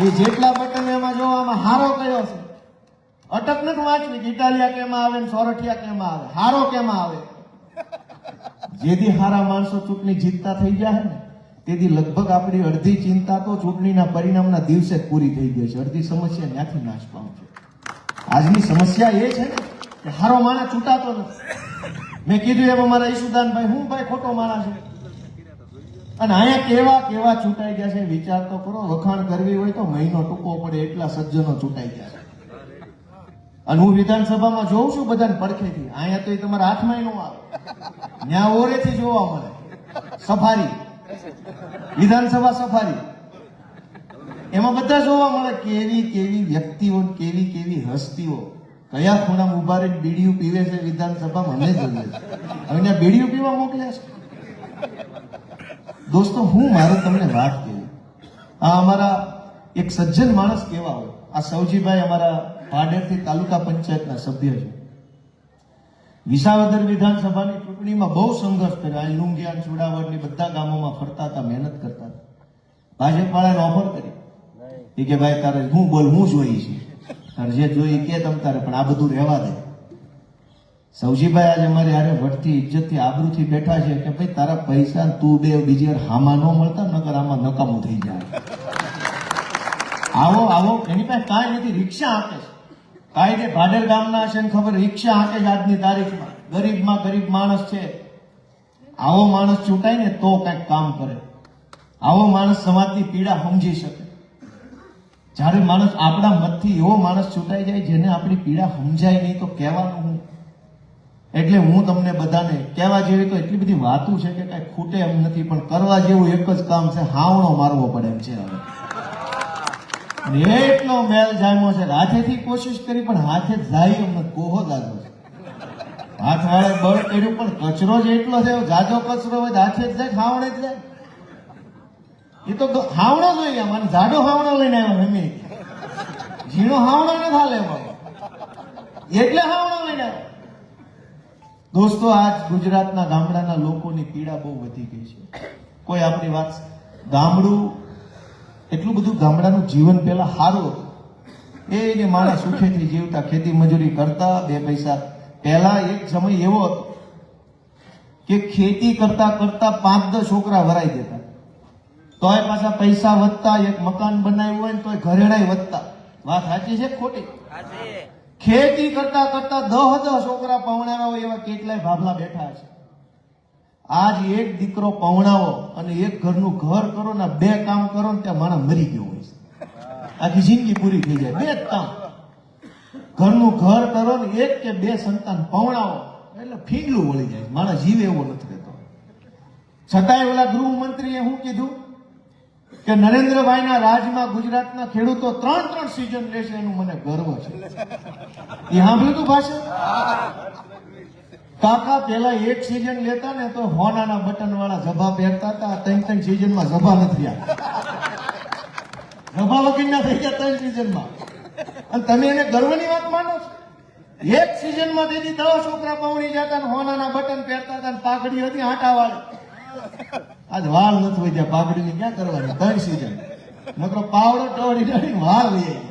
એ જેટલા બટન એમાં જો આમાં હારો કયો છે, અટક નથી વાંચવી કે ઇટાલિયા કેમાં આવે ને સોરઠિયા કેમાં આવે, હારો કેમાં આવે. જેથી હારા માણસો ચૂંટણી જીતતા થઈ જાય ને તેથી લગભગ આપણી અડધી ચિંતા તો ચૂંટણીના પરિણામના દિવસે જ પૂરી થઈ ગઈ છે. અડધી સમસ્યા ત્યાંથી નાશ પામશે. આજની સમસ્યા એ છે ને કે હારો માણસ ચૂંટાતો નથી. મેં કીધું એમ અમારા ઈશુદાનભાઈ, હું ભાઈ ખોટો માણસ છું, અને અહીંયા કેવા કેવા ચૂંટાઈ ગયા છે વિચાર તો કરો. વખાણ કરવી હોય તો મહિનો ટૂંકો પડે એટલા સજ્જનો ચૂંટાઈ ગયા છે. અને હું વિધાનસભામાં જોઉં છું બધાને પડખેથી. અહીંયા તો એ તમારા હાથમાં ન આવે, ત્યાં ઓરેથી જોવા મળે. સફારી, વિધાનસભા સફારી, એમાં બધા જોવા મળે કેવી કેવી વ્યક્તિઓ, કેવી કેવી હસ્તીઓ કયા ખૂણામાં ઉભા રહીને બીડીયું પીવે છે વિધાનસભામાં અમે જોઈએ છે. હવે ત્યાં બીડીયું પીવા મોકલ્યા છે. દોસ્તો, હું મારે તમને વાત કહી, આ અમારા એક સજ્જન માણસ કેવા હોય. આ સૌજીભાઈ અમારા ભાડેરથી તાલુકા પંચાયતના સભ્ય છે. વિસાવદર વિધાનસભાની ચૂંટણીમાં બહુ સંઘર્ષ કર્યો. આ લુંગિયાન, ચુડાવડની બધા ગામોમાં ફરતા હતા, મહેનત કરતા હતા. ભાજપવાળાને ઓફર કરી કે ભાઈ તારે હું બોલ, હું જોઈ છે, તારે જે જોઈ કે તમ તારે, પણ આ બધું રહેવા દે. સૌજીભાઈ આજે અમારી હારે વટથી, ઇજ્જતથી, આબરૂથી બેઠા છે કે ભાઈ તારા પૈસા તું બે બીજી વાર હામાં ન મળતા, નકર આમાં નકામું થઈ જાય. આવો આવો, એની પાસે કાંઈ નથી, રિક્ષા આપે છે. કાયદે ભાડેર ગામના છે ને ખબર, રિક્ષા આપે છે આજની તારીખમાં. ગરીબમાં ગરીબ માણસ છે. આવો માણસ ચૂંટાય ને તો કઈક કામ કરે. આવો માણસ સમાજની પીડા સમજી શકે. જ્યારે માણસ આપણા મતથી એવો માણસ ચૂંટાઈ જાય જેને આપણી પીડા સમજાય નહીં તો કહેવાનું હું. એટલે હું તમને બધાને કહેવા જેવી તો એટલી બધી વાતો છે કે કઈ ખૂટે એમ નથી, પણ કરવા જેવું એક જ કામ છે, હાવણો મારવો પડે એમ છે. હવે એટલો મેલ જામ્યો છે, હાથેથી કોશિશ કરી પણ હાથે જાય એમ નથી. કોહો દાદો છે, હાથ વાળે બળ કર્યું પણ કચરો જ એટલો છે. જાજો કચરો હોય હાથે જ જાય, હાવણે જ જાય. એ તો હાવણો જોઈએ, મને જાડો હાવણો લઈને આવ્યો. એમ ઝીણો હાવણો ન થાલે એટલે હાવણો લઈને આવ્યો. દોસ્તો, આજ ગુજરાતના ગામડાના લોકોની પીડા બહુ વધી ગઈ છે. કોઈ આપણી વાત, ગામડું એટલું બધું, ગામડાનું જીવન પહેલા સારું હતું. એને માણસ સુખેથી જીવતા, ખેતી મજૂરી કરતા, બે પૈસા. પહેલા એક સમય એવો હતો કે ખેતી કરતા કરતા 5-10 છોકરા વરાઈ દેતા, તોય પાછા પૈસા વધતા. એક મકાન બનાવ્યું હોય ને તોય ઘરેણાય વધતા. વાત સાચી છે ખોટી? ખેતી કરતા કરતા 10 છોકરા પવણાવા હોય એવા કેટલાય ભાભલા બેઠા છે. આજ એક દીકરો પવણાવો અને એક ઘરનું ઘર કરો ને 2 કામ કરો ને ત્યાં માણસ મરી ગયો હોય છે. આખી જિંદગી પૂરી થઈ જાય. 2 જ કામ, ઘરનું ઘર કરો ને 1 કે 2 સંતાન પવણાવો એટલે ફીંગલું વળી જાય. માણસ જીવે એવો નથી રહેતો. છતાંય ઓલા ગૃહમંત્રીએ શું કીધું કે નરેન્દ્રભાઈના રાજમાં ગુજરાતના ખેડૂતો 3 સિઝન લેશે, એનું મને ગર્વ છે. એ સાંભળ્યું તું ભાષણ? કાકા પેલા 1 સિઝન લેતા ને તો હોનાના બટન વાળા ઝભા પહેરતા હતા. 3 સિઝનમાં ઝભા નથી આવ્યા. ઝભા વગરના થઈ ગયા 3 સિઝનમાં. અને તમે એને ગર્વની વાત માનો છો? 1 સિઝનમાં તેથી 10 છોકરા પવણી જતા ને હોનાના બટન પહેરતા હતા, પાઘડી હતી આટા વાળી. આજ વાળ નથી વધ્યા, પાઘડીની ક્યાં કરવાની? 3 સિઝન નકરો પાવડો ટોળી ટોળી વાળ લઈ આવી.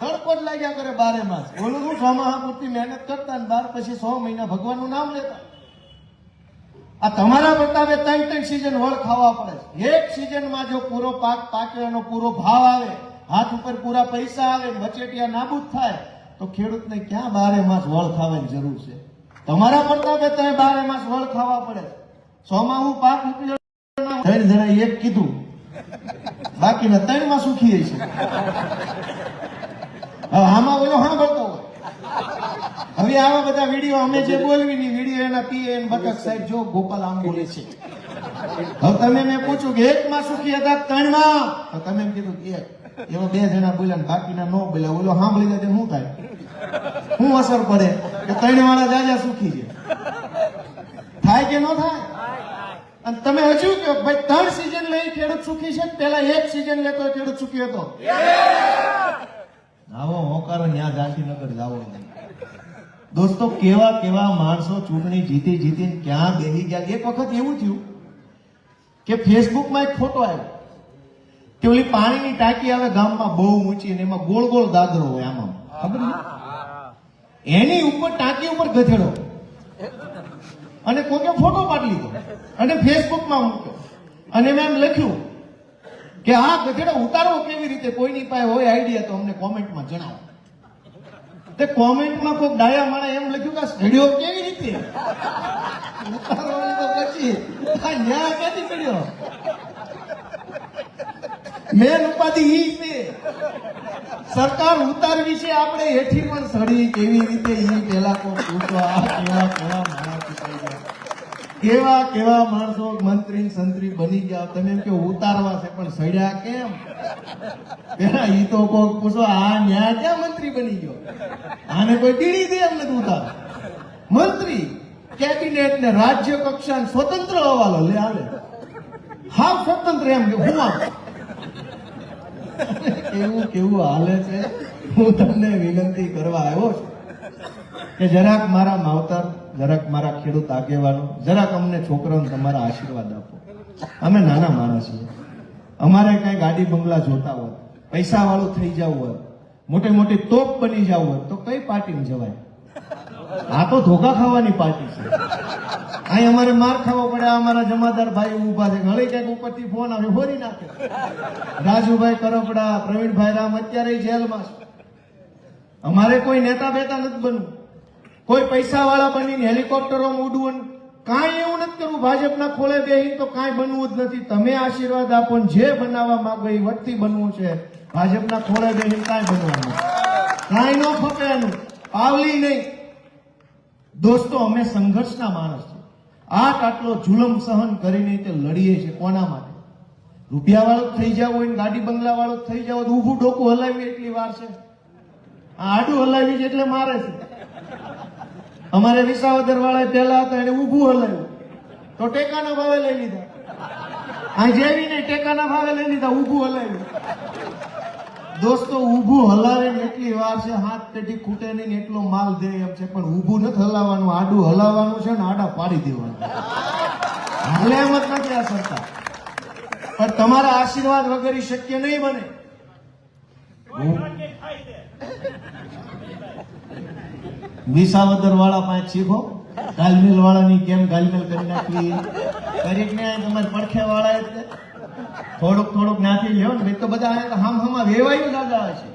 તડકો જ લાગ્યા કરે 12 માસ. ઓલું શું 6 મહિના પૂરતી મહેનત કરતા ને 12 પછી 6 મહિના ભગવાનનું નામ લેતા. આ તમારા પ્રતાપે 3 સીઝન વળ ખાવા પડે છે. એક સીઝનમાં જો પૂરો પાક પાકે એનો પૂરો ભાવ આવે, હાથ ઉપર પૂરા પૈસા આવે, વચેટિયા નાબૂદ થાય તો ખેડૂતને ક્યાં 12 માસ વળ ખાવાની જરૂર છે? તમારા પ્રતાપે 12 માસ વળ ખાવા પડે. 100 માં હું પાક ઉપયોગ 3 જણા એક કીધું, બાકીના 3 માં સુખી છે. હવે આમાં ઓલો સાંભળતો હોય. હવે આવા બધા વિડીયો અમે જે બોલવી ની વિડીયો એના પીએન બટક સાહેબ જો ગોપાલ આમ બોલે છે. હવે તમે મેં પૂછ્યું કે 1 માં સુખી હતા 3 માં, તો તમે એમ કીધું કે 1. એવા 2 જણા બોલ્યા ને બાકીના ન બોલ્યા. ઓલો સાંભળી જાય શું થાય? શું અસર પડે કે 3 વાળા જાજા સુખી છે? થાય કે ન થાય? અને તમે હજુ કહો ભાઈ 3 સીઝન લઈ ખેડૂત સુખી છે, પેલા 1 સીઝન લેતો ખેડૂત સુખી હતો. આવો હોકારો ન્યા ગાંધીનગર જાવો. દોસ્તો કેવા કેવા માણસો ચૂંટણી જીતીને ક્યાં બેસી ગયા. એક વખત એવું થયું કે ફેસબુકમાં એક ફોટો આવ્યો કે ઓલી પાણીની ટાંકી આવે ગામમાં બહુ ઊંચી ને એમાં ગોળ ગોળ દાદરો હોય આમાં, ખબર છે? એની ઉપર ટાંકી ઉપર ગધેડો અને કોકે ફોટો પાડી લીધો અને ફેસબુકમાં મૂક્યો અને મેં એમ લખ્યું કે આ ગધેડો ઉતારવો કેવી રીતે? કોઈની પાસે હોય આઈડિયા તો અમને કોમેન્ટમાં જણાવો. તે કોમેન્ટમાં કોઈ ડાયા માણસે એમ લખ્યું કે સ્ટુડિયો કેવી રીતે ઉતારવાનો? તો પછી આ ન્યા ક્યાંથી પડ્યો? મેન ઉપાધિ ઈ છે સરકાર ઉતારવી છે આપણે હેઠી પણ સડી કેવી રીતે ઈ પેલા કોઈ પૂછવા. કેવા કેવા માણસો મંત્રી સંત્રી બની ગયા. તમે એમ કે ઉતારવા છે પણ સડ્યા કેમ? પેલા ઈ તો કોઈ પૂછો આ ન્યા ક્યાં મંત્રી બની ગયો? આને કોઈ ટીડી દે એમ નથી ઉતાર. મંત્રી કેબિનેટ ને રાજ્ય કક્ષા સ્વતંત્ર હવાલો લે હાલે, હા સ્વતંત્ર એમ કે હું કેવું કેવું હાલે છે. હું તમને વિનંતી કરવા આવ્યો છું કે જરાક મારા માવતર, જરાક મારા ખેડૂત આગેવાનો, જરાક અમને છોકરાઓને તમારા આશીર્વાદ આપો. અમે નાના માણસ છીએ. અમારે કઈ ગાડી બંગલા જોતા હોય, પૈસા વાળું થઈ જવું હોય, મોટી મોટી તોપ બની જવું હોય તો કઈ પાર્ટીમાં જવાય? આ તો ધોકા ખાવાની પાર્ટી છે. અહીં અમારે માર ખાવો પડે. અમારા જમાદાર ભાઈ ઉભા છે, ઘણી ક્યાંક ઉપરથી ફોન આવે હોરી નાખે. રાજુભાઈ કરપડા, પ્રવીણભાઈ રામ અત્યારે જેલમાં છે. અમારે કોઈ નેતા બેતા નથી બનવું, કોઈ પૈસા વાળા બનીને હેલિકોપ્ટરોમાં ઉડવું, કાંઈ એવું નથી કરવું. ભાજપના ખોળે બેહીને તો કાંઈ બનવું જ નથી. તમે આશીર્વાદ આપો ને જે બનાવવા માંગો એ વટથી બનવું છે. ભાજપના ખોળે બેહીને કાંઈ બનવાનું, કાંઈ ન ફપે એનું પાવલી નહીં. દોસ્તો અમે સંઘર્ષના માણસ છે. આટલો જુલમ સહન કરીને તે લડીએ છીએ. કોના માટે? રૂપિયા વાળો થઈ જાવ હોય ને ગાડી બંગલા વાળો થઈ જાવ તો ઊભું ડોકું હલાવી એટલી વાર છે. આડું હલાવી છે એટલે મારે છે. અમારે વિસાવદર વાળા પેલા હતા એને ઊભું હલાવ્યું તો ટેકાના ભાવે લઈ લીધા. આ જેવી નહીં ટેકાના ભાવે લઈ લીધા, ઊભું હલાવ્યું. દોસ્તો ઊભું હલાવે ને એટલી વાર છે, હાથ પેઢી ખૂટે નહીં એટલો માલ દે એમ છે. પણ ઊભું નથી હલાવવાનું, આડું હલાવવાનું છે ને આડા પાડી દેવાનું. હાલે એમ જ નથી આ સરકાર. પણ તમારા આશીર્વાદ વગર શક્ય નહીં બને. વિસાવદર વાળા પાંચ શીખો, ગાલમેલ વાળાની કેમ ગાલમેલ કરી નાખવી કરીને તમારે પડખે વાળા એટલે થોડુંક નાખી લ્યો ને તો બધા હામા વેવાયું દાદા છે.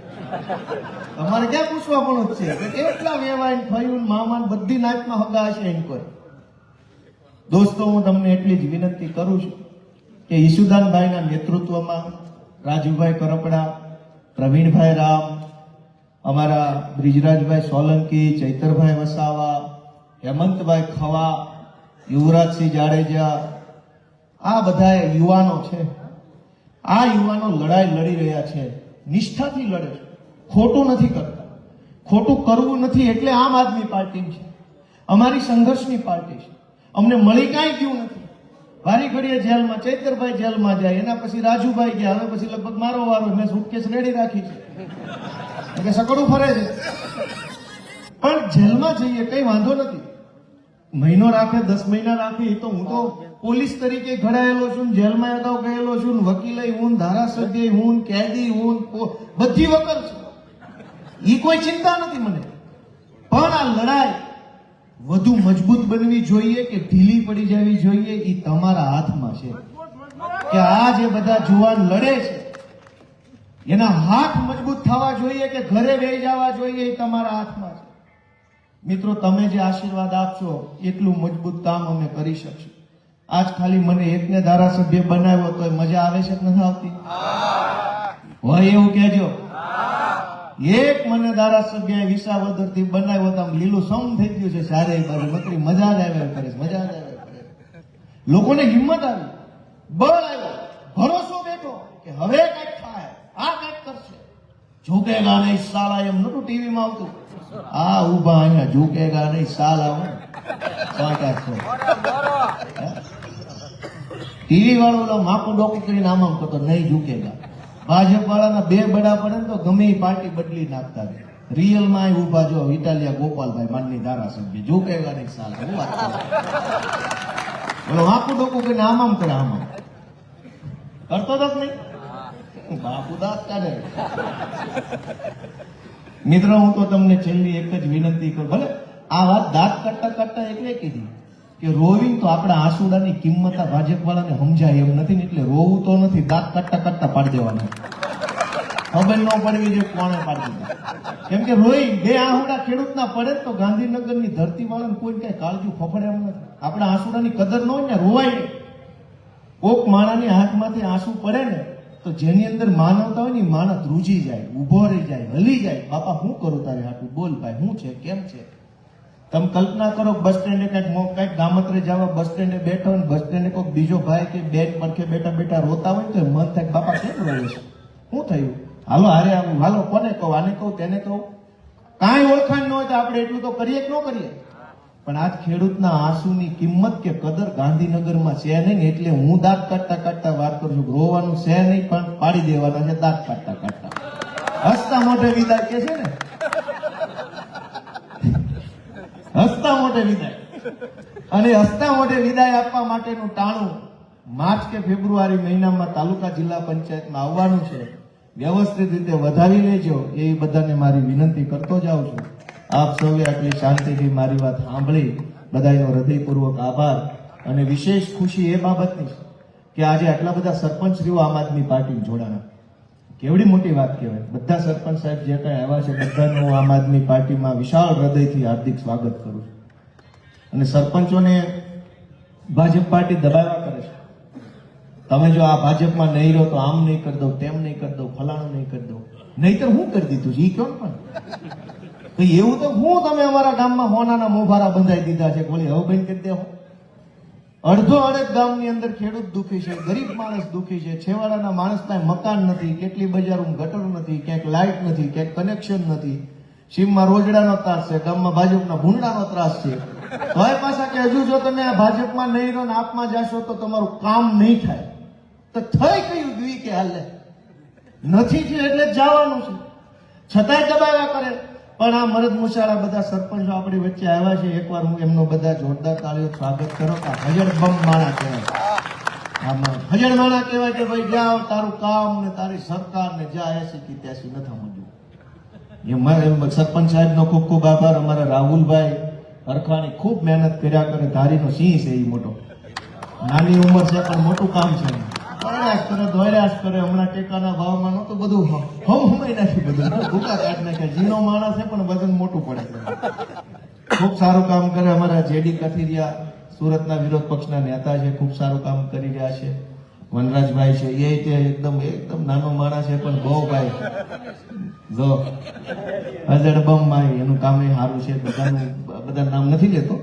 તમારે ક્યાં પૂછવા પણ જ છે કે કેટલા વેવાય ફયું મામા બધી નાચમાં હગા છે એમ કોઈ. દોસ્તો હું તમને એટલી જ વિનંતી કરું છું કે ઈશુદાનભાઈના નેતૃત્વમાં રાજુભાઈ કરપડા, પ્રવીણભાઈ રામ, અમારા બ્રિજરાજભાઈ સોલંકી, ચૈતરભાઈ વસાવા, હેમંતભાઈ ખવા, યુવરાજસિંહ જાડેજા, આ બધા યુવાનો છે. આ યુવાનો લડાઈ લડી રહ્યા છે, નિષ્ઠાથી લડે છે, ખોટું નથી કરતા. ખોટું કરવું નથી એટલે આમ આદમી પાર્ટી છે, અમારી સંઘર્ષની પાર્ટી છે. અમને મળી કાંઈ ગયું નથી. વારી ઘડીએ જેલમાં, ચૈતરભાઈ જેલમાં જાય, એના પછી રાજુભાઈ ગયા, હવે પછી લગભગ મારો વારો. મેં સુટકેસ રેડી રાખી છે, સકડું ફરે છે. પણ જેલમાં જઈએ કઈ વાંધો નથી. મહિનો રાખે, 10 મહિના રાખે, એ તો હું તો પોલીસ તરીકે ઘડાયેલો છું, જેલમાં અગાઉ ગયેલો છું, વકીલ હું, ધારાસભ્ય હું, કેદી હું, બધી વકર છું. ઈ કોઈ ચિંતા નથી મને, પણ આ લડાઈ વધુ મજબૂત બનવી જોઈએ કે ઢીલી પડી જવી જોઈએ એ તમારા હાથમાં છે. કે આ જે બધા જુવાન લડે છે એના હાથ મજબૂત થવા જોઈએ કે ઘરે બેસી જવા જોઈએ એ તમારા હાથમાં છે. મિત્રો, તમે જે આશીર્વાદ આપશો એટલું મજબૂત કામ અમે કરી શકશું. આજ ખાલી મને એકને ધારાસભ્ય બનાવ્યો તો મજા આવે છે કે નથી આવતી? હોય એવું કહેજો. એક મને ધારાસભ્ય વિસાવદર થી બનાવ્યો તો આમ લીલું સમ થઈ ગયું છે સારે બાજુ. નકરી મજા જ આવ્યા કરે, મજા જ આવ્યા કરે. લોકોને હિંમત આવી, બળ આવ્યો, ભરોસો બેઠો કે હવે કંઈક થાય, આ કંઈક કરશે. ઝૂકેગા નહીં સાલા, એમ નતું ટીવી માં આવતું. આ ઉભા અહીંયા ઝૂકેગા નહીં સાલા, ટીવી વાળો ઓલો માપું ડોકું કરીને આમ કરતો નહીં ઝૂકેગા. ભાજપ વાળાના બે બડા પડે તો ગમે એ પાર્ટી બદલી નાખતા. રિયલ માં ઉભા જો ઇટાલિયા ગોપાલભાઈ માનની ધારાસભ્ય ઝૂકેગા નહીં સાલા. હું વાત કરું, ઓલો માપું ડોકું કરીને આમ કરે, આમ કરતો જ નહીં. બાપુ દાંત કાઢે. મિત્રો, હું તો તમને છેલ્લી એક જ વિનંતી કરું, ભલે આ વાત દાંત કાઢતા કાઢતા એટલે કીધી કે રોવી તો આપણા આંસુડાની કિંમત આ ભાજપ વાળાને સમજાય એમ નથી ને, એટલે રોવું તો નથી, દાંત કાઢતા કાઢતા પાડી દેવાના. ખબર ન પડવી જોઈએ કોણે પાડી દીધા. કેમ કે રોઈ બે આંસુડા ખેડૂતના પડે તો ગાંધીનગરની ધરતી વાળાને કોઈ કઈ કાળજું ફફડે એમ નથી. આપણા આંસુડાની કદર ન હોય ને, રોવાય નહીં. કોક માણાની આંખમાંથી આંસુ પડે ને તો જેની અંદર માનવતા હોય ને માણસ ધ્રુજી જાય, ઉભો રહી જાય, હલી જાય. બાપા હું કરું તારે હાટું, બોલ ભાઈ શું છે, કેમ છે? તમે કલ્પના કરો, બસ સ્ટેન્ડે કઈક ગામત્રે જવા બસ સ્ટેન્ડે બેઠો હોય, બસ સ્ટેન્ડે કોઈ બીજો ભાઈ કે બેન પડખે બેઠા બેઠા રોતા હોય તો મન થાય બાપા કેમ રોવે છે, શું થયું, હાલો હારે આવું, હાલો કોને કહું, આને કહું, તેને કહું. કાંઈ ઓળખાણ ન હોય તો આપણે એટલું તો કરીએ કે ન કરીએ? પણ આજ ખેડૂતના આંસુની કિંમત કે કદર ગાંધીનગરમાં છે નહીં, એટલે હું દાંત કાઢતા કાઢતા વાત કરું છું. રોવાનું છે નહીં, પણ પાડી દેવાના છે દાંત કાઢતા કાઢતા. હસતા મોઢે વિદાય કે છે ને, હસતા મોઢે વિદાય. અને હસતા મોઢે વિદાય આપવા માટેનું ટાણું માર્ચ કે ફેબ્રુઆરી મહિનામાં તાલુકા જિલ્લા પંચાયતમાં આવવાનું છે. વ્યવસ્થિત રીતે વધાવી લેજો એ બધાને મારી વિનંતી કરતો જાઉં છું. આપ સૌએ આટલી શાંતિથી મારી વાત સાંભળી, બધાનો હૃદયપૂર્વક આભાર. અને વિશેષ ખુશી એ બાબતની છે કે આજે આટલા બધા સરપંચશ્રીઓ આમ આદમી પાર્ટી જોડાણા. કેવડી મોટી વાત કહેવાય. બધા સરપંચ સાહેબ જે કઈ આવ્યા છે બધાનું હું આમ આદમી પાર્ટીમાં વિશાળ હૃદયથી હાર્દિક સ્વાગત કરું છું. અને સરપંચોને ભાજપ પાર્ટી દબાવ્યા કરે છે. તમે જો આ ભાજપમાં નહીં રહો તો આમ નહીં કરી દઉં, તેમ નહીં કરી દઉં, ફલાણું નહીં કરી દઉં, નહીતર હું કરી દીધું છે એ કહો પણ. એવું તો હું તમે અમારા ગામમાં હોનાના મોભારા બંધાઈ દીધા છે, બોલી હવે બંધ કરી દેવો. અડધો અડધ ગામની અંદર ખેડૂત દુખી છે, ગરીબ માણસ દુખી છે, છેવાડાના માણસ પાસે મકાન નથી, કેટલી બજારમાં ગટર નથી, ક્યાંક લાઇટ નથી, ક્યાંક કનેક્શન નથી, સીમમાં રોજડાનો ત્રાસ છે, ગામમાં ભાજપના ભૂંડાનો ત્રાસ છે. હવે પાછા કે હજુ જો તમે આ ભાજપમાં નહીં રહો ને આપમાં જશો તો તમારું કામ નહીં થાય. તો થઈ કયું દ્વી કે હાલે નથી છે એટલે જ જવાનું છે, છતાંય દબાવ્યા કરે. પણ આ મરદ મુશાળા બધા સરપંચો આપણી વચ્ચે આવ્યા છે, એકવાર હું એમનો બધા જોરદાર તાળીઓ સ્વાગત કરો. હજળ બમ માણા કહેવાય, આમાં હજળ માણા કહેવાય કે ભાઈ જાઓ તારું કામ ને તારી સરકાર ને જા 80 થી 83 નથી સમજ્યું. સરપંચ સાહેબ નો ખૂબ ખૂબ આભાર. અમારા રાહુલભાઈ અરખાણી ખૂબ મહેનત કર્યા કરે, ધારીનો સિંહ છે એ મોટો, નાની ઉંમર છે પણ મોટું કામ છે. પ્રયાસ કરે, દોડ્યાસ કરે. હમણાં ટેકાના ભાવમાં નતું બધું હમાઈ નાખ્યું, બધું ભૂકા કાઢ નાખ્યા. ઝીણો માણસ છે પણ વજન મોટું પડે છે. ખૂબ સારું કામ કરે. અમારા જેડી કથિરિયા સુરતના વિરોધ પક્ષના નેતા છે, ખૂબ સારું કામ કરી રહ્યા છે. વનરાજભાઈ છે એ એકદમ નાનો માણસ છે પણ બહુ ભાઈ જો અજડબમ ભાઈ એનું કામ એ સારું છે. બધા નામ નથી લેતો,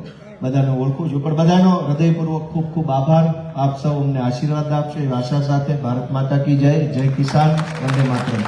બધાને ઓળખું છું, પણ બધાનો હૃદયપૂર્વક ખૂબ ખૂબ આભાર. આપ સૌ અમને આશીર્વાદ આપશો એ આશા સાથે ભારત માતા કી જય. જય કિસાન, વંદે માતરમ.